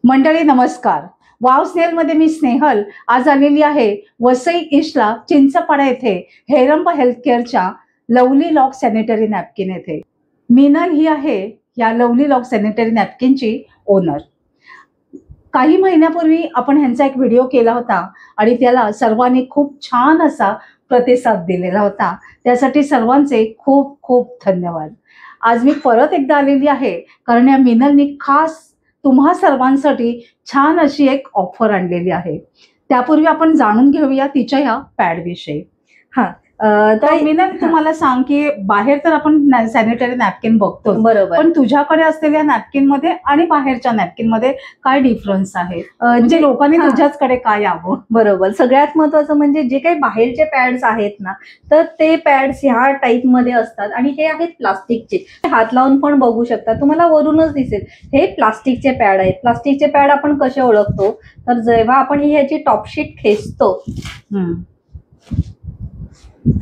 मंडळी नमस्कार. वाव स्नेहलमध्ये मी स्नेहल आज आलेली आहे वसई ईस्टला चिंचपाडा येथे हेरंब हेल्थकेअरच्या लवली लॉक सॅनिटरी नॅपकिन येथे. मीनल ही आहे या लवली लॉक सॅनिटरी नॅपकिनची ओनर. काही महिन्यापूर्वी आपण ह्यांचा एक व्हिडिओ केला होता आणि त्याला सर्वांनी खूप छान असा प्रतिसाद दिलेला होता. त्यासाठी सर्वांचे खूप खूप धन्यवाद. आज मी परत एकदा आलेली आहे कारण या मीनलनी खास तुम्हा सर्वांसाठी छान अशी एक ऑफर आणलेली आहे. त्यापूर्वी आपण जाणून घेऊया तिच्या ह्या पॅड विषयी. तर मीनल तुम्हाला सांग की बाहेर तर आपण सॅनिटरी नॅपकिन बघतो बरोबर, पण तुझ्याकडे असलेल्या नॅपकिन मध्ये आणि बाहेरच्या नॅपकिन मध्ये काय डिफरन्स आहे, म्हणजे लोकांनी तुझ्याचकडे काय यावं? बरोबर. सगळ्यात महत्वाचं म्हणजे जे काही बाहेरचे पॅड्स आहेत ना, तर ते पॅड्स ह्या टाईप मध्ये असतात आणि हे आहेत प्लास्टिकचे. हात लावून पण बघू शकता, तुम्हाला वरूनच दिसेल हे प्लास्टिकचे पॅड आहेत. प्लास्टिकचे पॅड आपण कसे ओळखतो, तर जेव्हा आपण ह्याची टॉपशीट खेचतो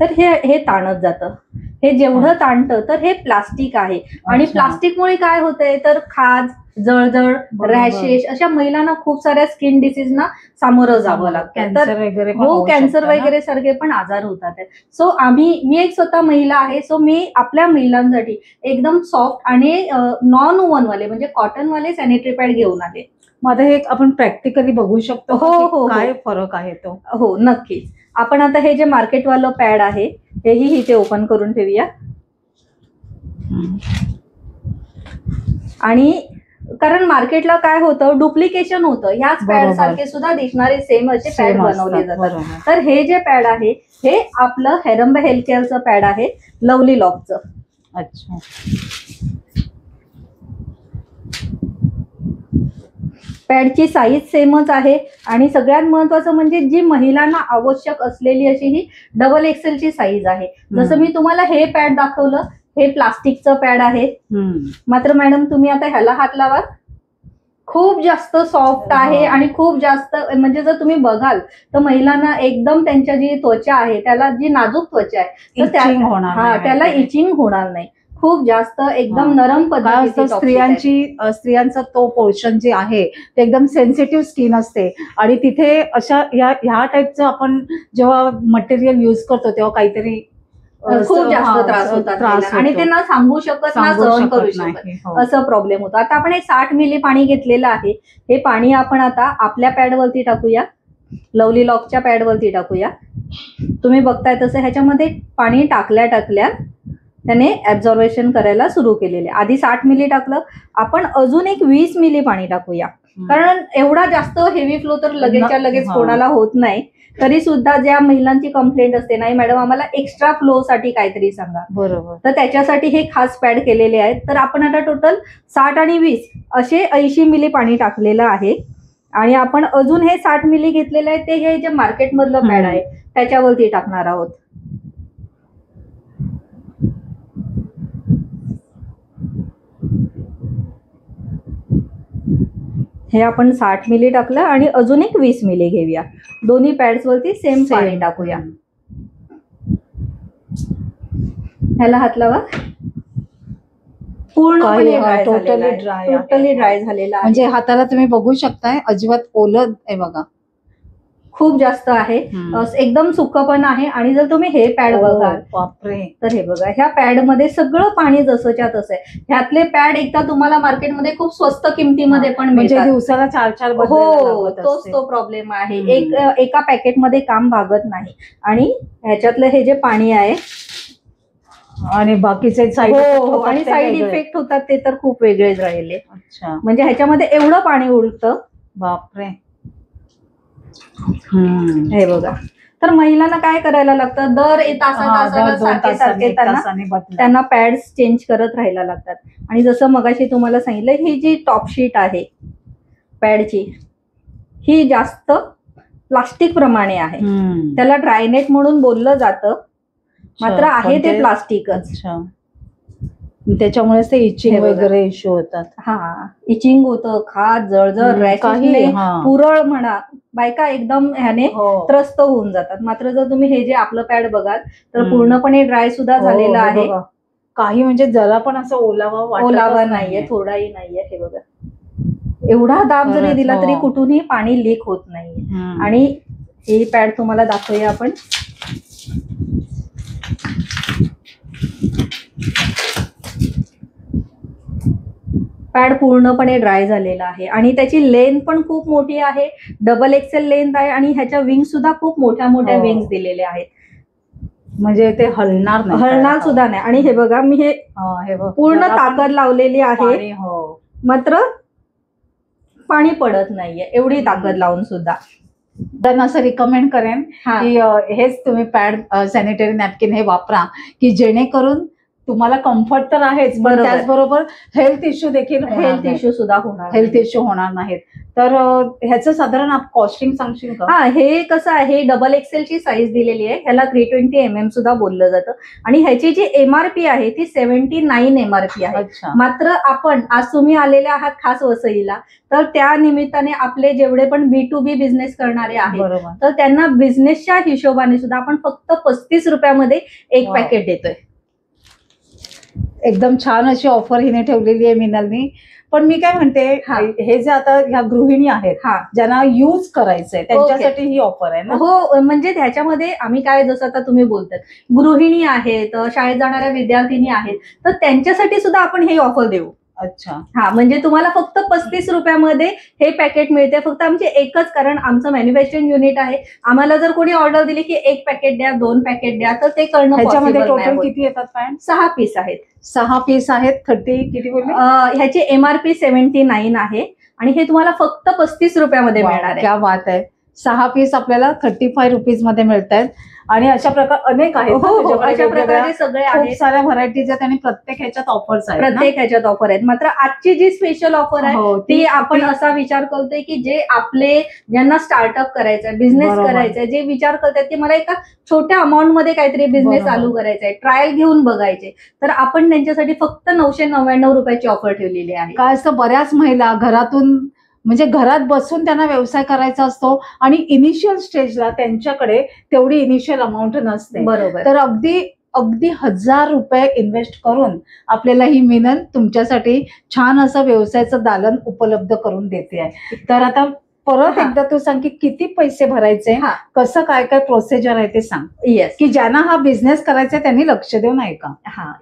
तर हे ताणत जातं. हे जेवढं ताणतं तर हे प्लास्टिक आहे. आणि प्लास्टिकमुळे काय होतंय तर खाज, जळजळ, रॅशेस अशा महिलांना खूप साऱ्या स्किन डिसीजना सामोरं जावं लागतं. कॅन्सर वगैरे कॅन्सर वगैरे सारखे पण आजार होतात. सो मी एक स्वतः महिला आहे. सो मी आपल्या महिलांसाठी एकदम सॉफ्ट आणि नॉन ओव्हन वाले म्हणजे कॉटन वाले सॅनिटरी पॅड घेऊन आले. माझं हे आपण प्रॅक्टिकली बघू शकतो. हो, काय फरक आहे तो? हो, नक्कीच. आपण आता हे जे मार्केटवालं पॅड आहे हेही इथे ओपन करून ठेवूया. आणि कारण मार्केटला काय होतं, डुप्लिकेशन होतं. ह्याच पॅड सारखे सुद्धा दिसणारे सेम असे पॅड बनवले जातात. तर हे जे पॅड आहे हे आपलं हेरंब हेल्थकेअरचं पॅड आहे, लवली लॉकचं. अच्छा. पॅडची साईज सेमच आहे आणि सगळ्यात महत्वाचं म्हणजे जी महिलांना आवश्यक असलेली अशी ही डबल एक्सेलची साईज आहे. जसं मी तुम्हाला हे पॅड दाखवलं, हे प्लास्टिकचं पॅड आहे. मात्र मॅडम तुम्ही आता ह्याला हात लावा, खूप जास्त सॉफ्ट आहे आणि खूप जास्त म्हणजे जर तुम्ही बघाल तर महिलांना एकदम त्यांच्या जी त्वचा आहे त्याला जी नाजूक त्वचा आहे तर त्याला इचिंग होणार नाही. खूप जास्त एकदम नरम पद्धतीने स्त्रियांचा तो पोर्शन जे आहे ते एकदम सेन्सिटिव्ह स्किन असते आणि तिथे अशा ह्या टाईपचं आपण जेव्हा मटेरियल युज करतो तेव्हा काहीतरी खूप जास्त त्रास होतात आणि ते ना सांगू शकत ना सहन करू शकत असं प्रॉब्लेम होतो. आता आपण हे 60 मिली पाणी घेतलेलं आहे. हे पाणी आपण आता आपल्या पॅड वरती टाकूया, लवली लॉकच्या पॅड वरती टाकूया. तुम्ही बघताय तसं ह्याच्यामध्ये पाणी टाकल्या त्याने ऍब्झॉर्वेशन करायला सुरू केलेले. आधी 60 मिली टाकलं, आपण अजून एक 20 मिली पाणी टाकूया. कारण एवढा जास्त हेवी फ्लो तर लगेचच्या लगेच कोणाला होत नाही. तरी सुद्धा ज्या महिलांची कंप्लेंट असते, नाही मॅडम आम्हाला एक्स्ट्रा फ्लो साठी काहीतरी सांगा, बरोबर, तर त्याच्यासाठी हे खास पॅड केलेले आहेत. तर आपण आता टोटल 60 आणि 20 असे 80 मिली पाणी टाकलेलं आहे. आणि आपण अजून हे 60 मिली घेतलेलं आहे ते हे जे मार्केटमधलं पॅड आहे त्याच्यावरती टाकणार आहोत. हे आपण 60 मिली टाकलं आणि अजून एक 20 मिली घेऊया. दोन्ही पॅड्स वरती सेम पाणी टाकूया. ह्याला हात लावा. पूर्णपणे टोटली ड्राय झालेला आहे. म्हणजे हाताला तुम्ही बघू शकताय अजिबात ओलं आहे बघा, खूप जास्त आहे, एकदम सुकं पण आहे. आणि जर तुम्ही हे पॅड बघाल तर हे बघा, ह्या पॅड मध्ये सगळं पाणी जसंच्या तसं आहे. ह्यातले पॅड एकदा तुम्हाला मार्केटमध्ये खूप स्वस्त किमतीमध्ये पण मिळतात, दिवसाला 4-4 हो, तोच तो प्रॉब्लेम आहे. एका पॅकेटमध्ये काम भागत नाही. आणि ह्याच्यातलं हे जे पाणी आहे आणि बाकीचे साईड इफेक्ट होतात ते तर खूप वेगळेच राहिले. अच्छा, म्हणजे ह्याच्यामध्ये एवढं पाणी उडतं, बापरे. हे बघा. तर महिलांना काय करायला लागतं, दर तासाला त्यांना पॅड्स चेंज करत राहायला लागतात. आणि जसं मगाशी तुम्हाला सांगितलं, ही जी टॉपशीट आहे पॅडची ही जास्त प्लास्टिक प्रमाणे आहे. त्याला ड्रायनेट म्हणून बोललं जातं, मात्र आहे ते प्लास्टिकच. त्याच्यामुळे ते इचिंग वगैरे इश्यू होतात. इचिंग होतं, खाज, जळजळ, रॅशेस, पुरळ म्हणा, बायका एकदम ह्याने त्रस्त होऊन जातात. मात्र जर तुम्ही हे जे आपलं पॅड बघाल तर पूर्णपणे ड्राय सुद्धा झालेलं आहे. काही म्हणजे जरा पण असं ओलावा नाहीये, थोडाही नाहीये. हे बघा, एवढा दाब जरी दिला तरी कुठूनही पाणी लीक होत नाही. आणि हे पॅड तुम्हाला दाखवूया आपण. पॅड पूर्णपणे ड्राय झालेला आहे आणि त्याची लेंथ पण खूप मोठी आहे, डबल एक्सेल लेंथ आहे आणि ह्याच्या विंग्स सुद्धा खूप मोठ्या मोठ्या विंग्स दिलेल्या आहेत, म्हणजे ते हलणार नाही, हलणार सुद्धा नाही. आणि हे बघा मी हे पूर्ण ताकद लावलेली आहे, मात्र पाणी पडत नाहीये, एवढी ताकद लावून सुद्धा. त्यांना असं रिकमेंड करेन की हेच तुम्ही पॅड सॅनिटरी नॅपकिन हे वापरा, की जेणेकरून तुम्हाला कम्फर्ट तर आहेच, पण त्याचबरोबर हेल्थ इश्यू देखील हेल्थ इश्यू होणार नाहीत. तर ह्याचं साधारण कॉस्टिंग सांगशील का? हा, हे कसं आहे, डबल एक्सेल ची साईज दिलेली आहे, ह्याला 320 mm सुद्धा बोललं जातं आणि ह्याची जी MRP आहे ती 79 MRP आहे. मात्र आपण आज तुम्ही आलेले आहात खास वसईला, तर त्या निमित्ताने आपले जेवढे पण B2B बिझनेस करणारे आहेत तर त्यांना बिझनेसच्या हिशोबाने सुद्धा आपण फक्त 35 रुपयामध्ये एक पॅकेट देतोय. एकदम छान अशी ऑफर हिने ठेवलेली आहे मिनलनी. पण मी काय म्हणते, हे जे आता ह्या गृहिणी आहेत ज्यांना यूज करायचंय त्यांच्यासाठी ही ऑफर आहे ना? हो, म्हणजे त्याच्यामध्ये आम्ही काय, जसं आता तुम्ही बोलतात गृहिणी आहेत, शाळेत जाणाऱ्या विद्यार्थिनी आहेत, तर त्यांच्यासाठी सुद्धा आपण हे ऑफर देऊ. अच्छा. हा, म्हणजे तुम्हाला फक्त 35 रुपयामध्ये हे पॅकेट मिळते. फक्त आमचे एकच, कारण आमचं मॅन्युफॅक्चरिंग युनिट आहे, आम्हाला जर कोणी ऑर्डर दिली की 1 पॅकेट द्या, 2 पॅकेट द्या, तर ते करणं ह्याच्यामध्ये टोटल किती येतात पॅन्ट? 6 पीस आहेत. 6 पीस आहेत. 30 किती बोलले? ह्याची MRP 79 आहे आणि हे तुम्हाला फक्त 35 रुपयामध्ये मिळणार आहे. क्या बात आहे. 6 पीस आपल्याला 35 रुपीज मध्ये मिळत आहेत आणि अशा प्रकार अनेक आहेत. अशा प्रकारे सगळे खूप साऱ्या व्हरायटीज आहेत आणि प्रत्येक ह्याच्यात ऑफर्स आहेत. प्रत्येक ह्याच्यात ऑफर आहेत. मात्र आजची जी स्पेशल ऑफर आहे ती आपण असा विचार करतोय की जे आपले ज्यांना स्टार्टअप करायचंय, बिझनेस करायचंय, जे विचार करतात की मला एका छोट्या अमाऊंट मध्ये काहीतरी बिझनेस चालू करायचा आहे, ट्रायल घेऊन बघायचे, तर आपण त्यांच्यासाठी फक्त 999 रुपयाची ऑफर ठेवलेली आहे. काय असतं, बऱ्याच महिला घरातून म्हणजे घरात बसून त्यांना व्यवसाय करायचा असतो आणि इनिशियल स्टेजला त्यांच्याकडे तेवढी इनिशियल अमाऊंट नसते. बरोबर. तर अगदी 1000 रुपये इन्व्हेस्ट करून आपल्याला ही मिनल तुमच्यासाठी छान असं व्यवसायाचं दालन उपलब्ध करून देते आहे. तर आता परत एकदा तू सांग की किती पैसे भरायचे, कसं काय काय प्रोसिजर आहे ते सांग. येस, की ज्यांना हा बिझनेस करायचा त्यांनी लक्ष देऊ नये का?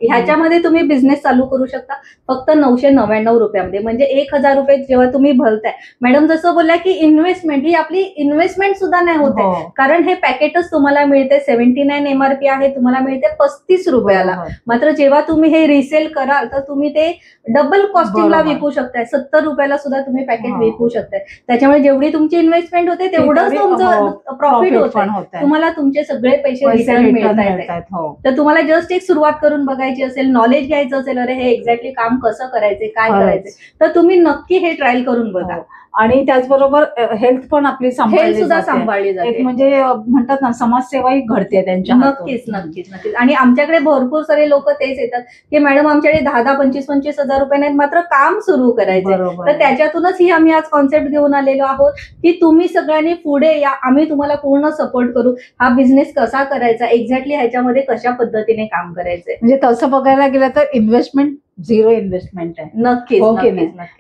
ह्याच्यामध्ये तुम्ही बिझनेस चालू करू शकता फक्त 999 रुपयामध्ये. म्हणजे 1000 रुपये जेव्हा तुम्ही भरताय, मॅडम जसं बोलल्या की इन्व्हेस्टमेंट ही आपली इन्व्हेस्टमेंट सुद्धा नाही होते, कारण हे पॅकेटच तुम्हाला मिळते 79 MRP आहे, तुम्हाला मिळते 35 रुपयाला. मात्र जेव्हा तुम्ही हे रिसेल कराल तर तुम्ही ते डबल कॉस्टिंगला विकू शकताय, 70 रुपयाला सुद्धा तुम्ही पॅकेट विकू शकताय. त्याच्यामुळे जेवढी तुमची इन्व्हेस्टमेंट होते तेवढंच तुमचं प्रॉफिट होतं, तुम्हाला तुमचे सगळे पैसे रिटर्न मिळतात. तर तुम्हाला जस्ट एक सुरुवात करून बघायची असेल, नॉलेज घ्यायचं असेल, अरे हे एक्झॅक्टली काम कसं करायचे, काय करायचे, तर तुम्ही नक्की हे ट्रायल करून बघा. आणि त्याचबरोबर हेल्थ पण आपली सुद्धा सांभाळली जाते. म्हणजे म्हणतात ना, समाजसेवाही घडते त्यांच्या. नक्कीच नक्कीच नक्कीच. आणि आमच्याकडे भरपूर सारे लोक तेच येतात की मॅडम आमच्याकडे 10-10, 25-25 हजार रुपये नाहीत, मात्र काम सुरू करायचे. तर त्याच्यातूनच ही आम्ही आज कॉन्सेप्ट घेऊन आलेलो आहोत की तुम्ही सगळ्यांनी पुढे या, आम्ही तुम्हाला पूर्ण सपोर्ट करू. हा बिझनेस कसा करायचा, एक्झॅक्टली ह्याच्यामध्ये कशा पद्धतीने काम करायचंय. म्हणजे तसं बघायला गेलं तर इन्व्हेस्टमेंट 0 इन्व्हेस्टमेंट आहे. नक्कीच.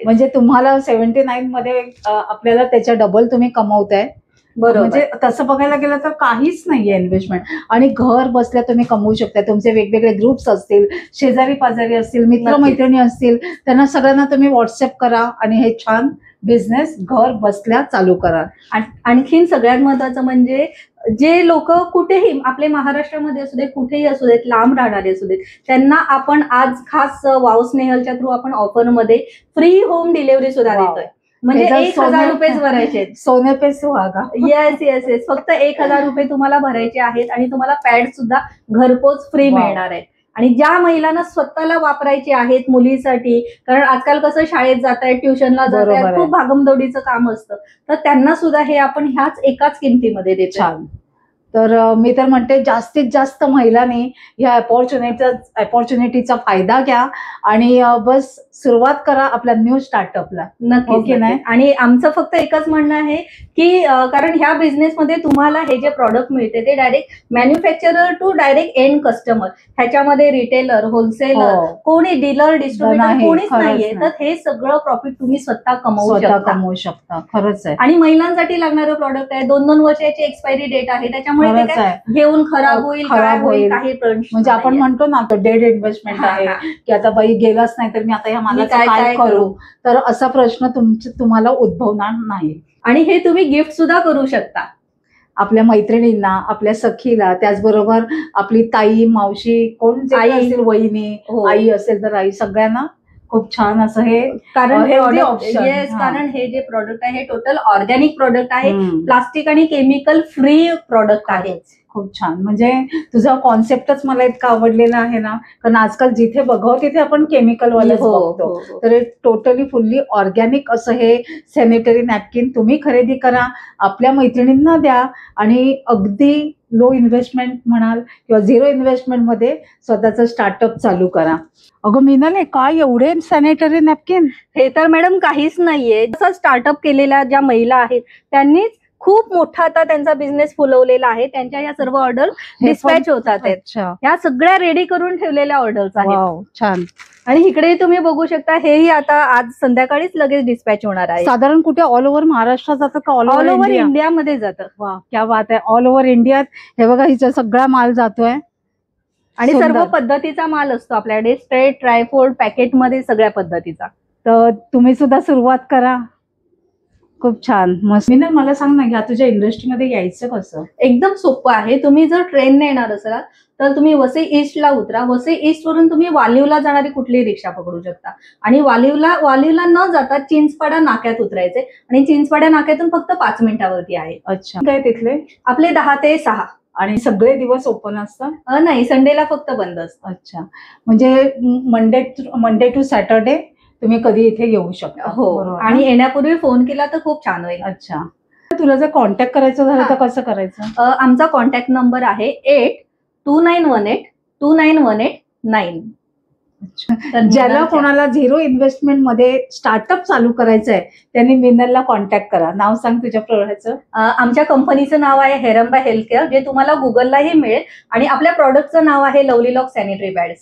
म्हणजे तुम्हाला 79 मध्ये आपल्याला त्याच्या डबल तुम्ही कमवताय. म्हणजे तसं बघायला गेलं तर काहीच नाहीये इन्व्हेस्टमेंट, आणि घर बसल्या तुम्ही कमवू शकता. तुमचे वेगवेगळे ग्रुप्स असतील, शेजारी पाजारी असतील, मित्रमैत्रिणी असतील, त्यांना सगळ्यांना तुम्ही व्हॉट्सअप करा आणि हे छान बिझनेस घर बसल्या चालू करा. आणखीन सगळ्यात महत्वाचं म्हणजे जे लोक कुठेही आपले महाराष्ट्रामध्ये असू देत, कुठेही असू देत, लांब राहणारे असू देत, त्यांना आपण आज खास वाव स्नेहलच्या थ्रू आपण ऑफर मध्ये फ्री होम डिलिव्हरी सुद्धा देतोय. म्हणजे 1000 रुपये भरायचे, सोने पे सुहागा. Yes yes yes. फक्त 1000 रुपये तुम्हाला भरायचे आहेत आणि तुम्हाला पॅड सुद्धा घरपोच फ्री मिळणार आहे. आणि ज्या महिलांना स्वतःला वापरायची आहेत मुलीसाठी, कारण आजकाल कसं शाळेत जात आहेत, ट्युशनला जात आहेत, खूप भागमदौडीचं काम असतं, तर त्यांना सुद्धा हे आपण ह्याच एकाच किमतीमध्ये देतो. तर मी तर म्हणते जास्तीत जास्त महिलांनी या अपॉर्च्युनिटीचा फायदा घ्या आणि बस सुरुवात करा आपल्या न्यू स्टार्टअपला. नक्की नाही. आणि आमचं फक्त एकच म्हणणं आहे की कारण ह्या बिझनेसमध्ये तुम्हाला हे जे प्रॉडक्ट मिळते ते direct manufacturer to direct end customer, ह्याच्यामध्ये रिटेलर, होलसेलर, कोणी डीलर, डिस्ट्रीब्युटर कोणीच नाहीये. तर हे सगळं प्रॉफिट तुम्ही स्वतः कमवू शकता. खरंच आहे. आणि महिलांसाठी लागणारं प्रॉडक्ट आहे, 2-2 वर्षाची एक्सपायरी डेट आहे, त्याच्यामुळे ते काय घेऊन खराब होईल काही प्रश्न म्हणजे आपण म्हणतो ना तो डेड इन्व्हेस्टमेंट आहे की आता बाई गेलाच नाही तर मी आता ह्या मालाचं काय करू, तर असा प्रश्न तुम्हाला उद्भवणार नाही. आणि हे तुम्ही गिफ्ट सुद्धा करू शकता आपल्या मैत्रिणींना, आपल्या सखीला, त्याचबरोबर आपली ताई, मावशी, कोण आई असेल, वहिनी, आई असेल तर आई, सगळ्यांना खूप छान असं हे. कारण कारण हे जे प्रोडक्ट आहे हे टोटल ऑर्गॅनिक प्रोडक्ट आहे, प्लास्टिक आणि केमिकल फ्री प्रोडक्ट आहे. खूप छान. म्हणजे तुझा कॉन्सेप्टच मला इतका आवडलेला आहे ना, कारण आजकाल जिथे बघावं तिथे आपण केमिकल वाले बघतो. तर टोटली फुल्ली ऑर्गॅनिक असं हे सॅनिटरी नॅपकिन तुम्ही खरेदी करा, आपल्या मैत्रिणींना द्या आणि अगदी लो इन्व्हेस्टमेंट म्हणाल किंवा 0 इन्व्हेस्टमेंट मध्ये स्वतःचं स्टार्टअप चालू करा. अगं मीनल, काय एवढे सॅनिटरी नॅपकिन? हे तर मॅडम काहीच नाहीये. जसं स्टार्टअप केलेल्या ज्या महिला आहेत त्यांनीच खूप मोठा आता त्यांचा बिझनेस फुलवलेला आहे. त्यांच्या या सर्व ऑर्डर डिस्पॅच होतात. या सगळ्या रेडी करून ठेवलेल्या ऑर्डर्स आहेत. छान. आणि इकडे तुम्ही बघू शकता, हेही आता आज संध्याकाळीच लगेच डिस्पॅच होणार आहे. साधारण कुठे ऑल ओव्हर महाराष्ट्रात जातं का ऑल ओव्हर इंडियामध्ये जातं? वा, क्या बात आहे. ऑल ओव्हर इंडियात हे बघा हिचा सगळा माल जातोय आणि सर्व पद्धतीचा माल असतो आपल्याकडे, स्ट्रेट, ट्रायफोल्ड, पॅकेटमध्ये सगळ्या पद्धतीचा. तर तुम्ही सुद्धा सुरुवात करा. खूप छान. मस्त. मीनल, मला सांग ना, ह्या तुझ्या इंडस्ट्रीमध्ये यायचं कसं? एकदम सोपं आहे. तुम्ही जर ट्रेनने येणार असाल तर तुम्ही वसई ईस्टला उतरा. वसई ईस्ट वरून तुम्ही वालीवला जाणारी कुठलीही रिक्षा पकडू शकता आणि वालीवला न जाता चिंचपाडा नाक्यात उतरायचे आणि चिंचपाडा नाक्यातून फक्त 5 मिनिटावरती आहे. अच्छा. काय तिथले? आपले 10 ते 6. आणि सगळे दिवस ओपन असतात? नाही, संडेला फक्त बंद असतं. अच्छा. म्हणजे मंडे टू सॅटर्डे तुम्ही कधी इथे येऊ शकता? हो. आणि येण्यापूर्वी फोन केला तर खूप छान होईल. अच्छा. तुला जर कॉन्टॅक्ट करायचं झालं तर कसं करायचं? आमचा कॉन्टॅक्ट नंबर आहे 8291829189. ज्याला कोणाला 0 इन्व्हेस्टमेंट मध्ये स्टार्टअप चालू करायचं आहे त्यांनी मीनलला कॉन्टॅक्ट करा. नाव सांग तुझ्या प्रोडक्टचं. आमच्या कंपनीचं नाव आहे हेरंबा हेल्थ केअर, जे तुम्हाला गुगललाही मिळेल. आणि आपल्या प्रॉडक्टचं नाव आहे लवली लॉक सॅनिटरी पॅड्स.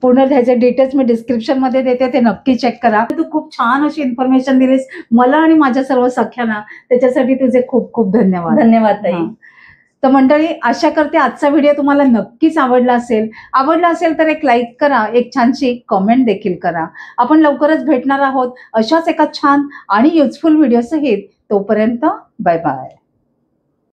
पूर्ण त्याचे डिटेल्स मी डिस्क्रिप्शन मध्ये देते, ते नक्की चेक करा. तू खूप छान अशी इन्फॉर्मेशन दिलीस मला आणि माझ्या सर्व सख्यांना, त्याच्यासाठी तुझे खूप खूप धन्यवाद. धन्यवाद ताई. तर मंडळी, आशा करते आजचा व्हिडिओ तुम्हाला नक्कीच आवडला असेल तर एक लाईक करा, एक छानशी कमेंट देखील करा. आपण लवकरच भेटणार आहोत अशाच एका छान आणि युजफुल व्हिडिओ सहित. तोपर्यंत बाय बाय.